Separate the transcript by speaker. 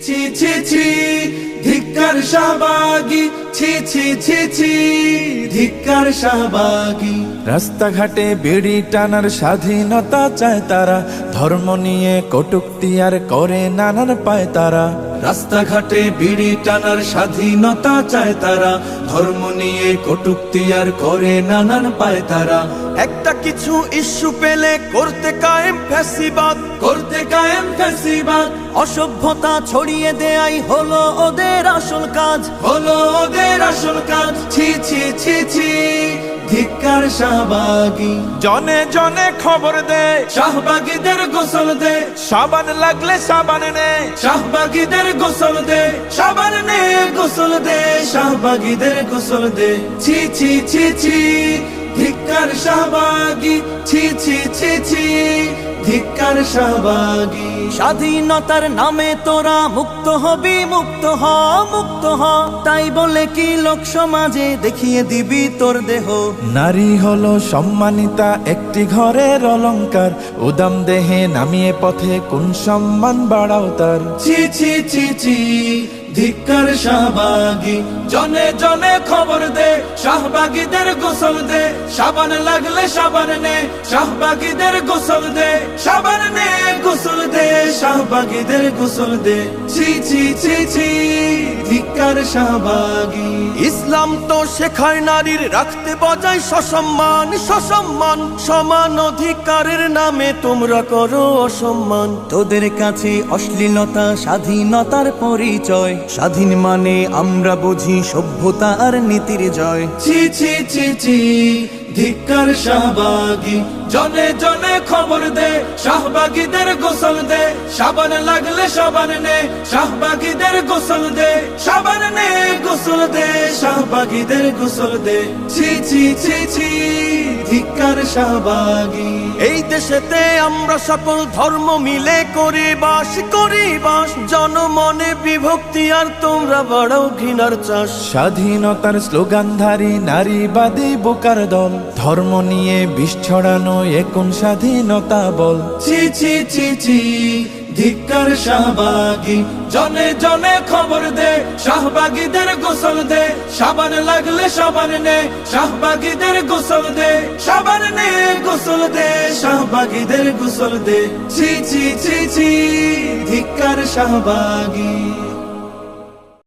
Speaker 1: ছি ছি ছি ধিক্কার শাহবাগী, ছি ছি ছি ছি ধিক্কার শাহবাগী।
Speaker 2: রাস্তাঘাটে বিড়ি টানার স্বাধীনতা চায় তারা, ধর্ম নিয়ে কটূক্তি আর করে নানান পায় তারা।
Speaker 1: রাস্তাঘাটে বিড়ি টানার স্বাধীনতা চায় তারা, ধর্ম নিয়ে কটূক্তি আর করে নানান পায় তারা।
Speaker 3: একটা কিছু ইস্যু পেলে করতে কায়েম ফ্যাসিবাদ,
Speaker 1: করতে কায়েম ফ্যাসিবাদ।
Speaker 3: অসভ্যতা ছড়িয়ে দেয়াই হলো ওদের আসল কাজ,
Speaker 1: হলো ওদের আসল কাজ। ছি ছি ছি ছি ধিক্কার শাহবাগী।
Speaker 2: জনে জনে খবর দে,
Speaker 1: শাহবাগীদের গোসল দে,
Speaker 2: সাবান লাগলে সাবান নে।
Speaker 1: শাহবাগীদের গোসল দে, সাবান নে গোসল দে, শাহবাগীদের গোসল দে। ছি ছি ছি ছি ধিক্কার শাহবাগী, ছি ছি ছি ছি ধিক্কার শাহবাগী।
Speaker 3: স্বাধীনতার নামে তোরা মুক্ত হবি, মুক্ত হ, মুক্ত হ। তাই বলে কি লোক সমাজে দেখিয়ে দিবি তোর দেহ?
Speaker 2: নারী হলো সম্মানিতা একটি ঘরের অলংকার, উদাম দেহে নামিয়ে পথে কোন সম্মান বাড়াও তার।
Speaker 1: ছি ছি ছি ছি ধিক্কার শাহবাগী। জনে জনে খবর দে, শাহবাগীদের গোসল দে, সাবান লাগলে সাবান নে, শাহবাগীদের গোসল দে, সাবান নে গোসল দে, শাহবাগীদের গোসল দে। ছি ছি ছি ছি ধিক্কার শাহবাগী।
Speaker 3: ইসলাম তো শেখায় নারীর রাখতে বজায় সসম্মান, সসম্মান। সমান অধিকারের নামে তোমরা করো অসম্মান। তোদের কাছে অশ্লীলতা স্বাধীনতার পরিচয়, স্বাধীন মানে আমরা বুঝি সভ্যতা আর নীতির জয়।
Speaker 1: ছি ছি ছি ছি ধিক্কার শাহবাগী। জনে জনে খবর দে, শাহবাগীদের গোসল দে, সাবান লাগলে সাবান নে, শাহবাগীদের গোসল দে, সাবান নে গোসল দে, শাহবাগীদের গোসল দে। ছি ছি ছি ছি ধিক্কার শাহবাগী।
Speaker 3: এই দেশেতে আমরা সকল ধর্ম মিলে করি বাস, করি বাস। জনমনে বিভক্তি আর তোমরা বাড়াও ঘৃণার চাষ।
Speaker 2: স্বাধীনতার স্লোগানধারী নারীবাদী বোকার দল, ধর্ম নিয়ে বিষ ছড়ানো কোন স্বাধীনতা বল?
Speaker 1: ছি ছি ছি ছি ধিক্কার শাহবাগী। জনে জনে খবর দে, শাহবাগীদের গোসল দে, সাবান লাগলে সাবান নে, শাহবাগীদের গোসল দে, সাবান নে গোসল দে, শাহবাগীদের গোসল দে। ছি ছি ছি ছি ধিক্কার শাহবাগী।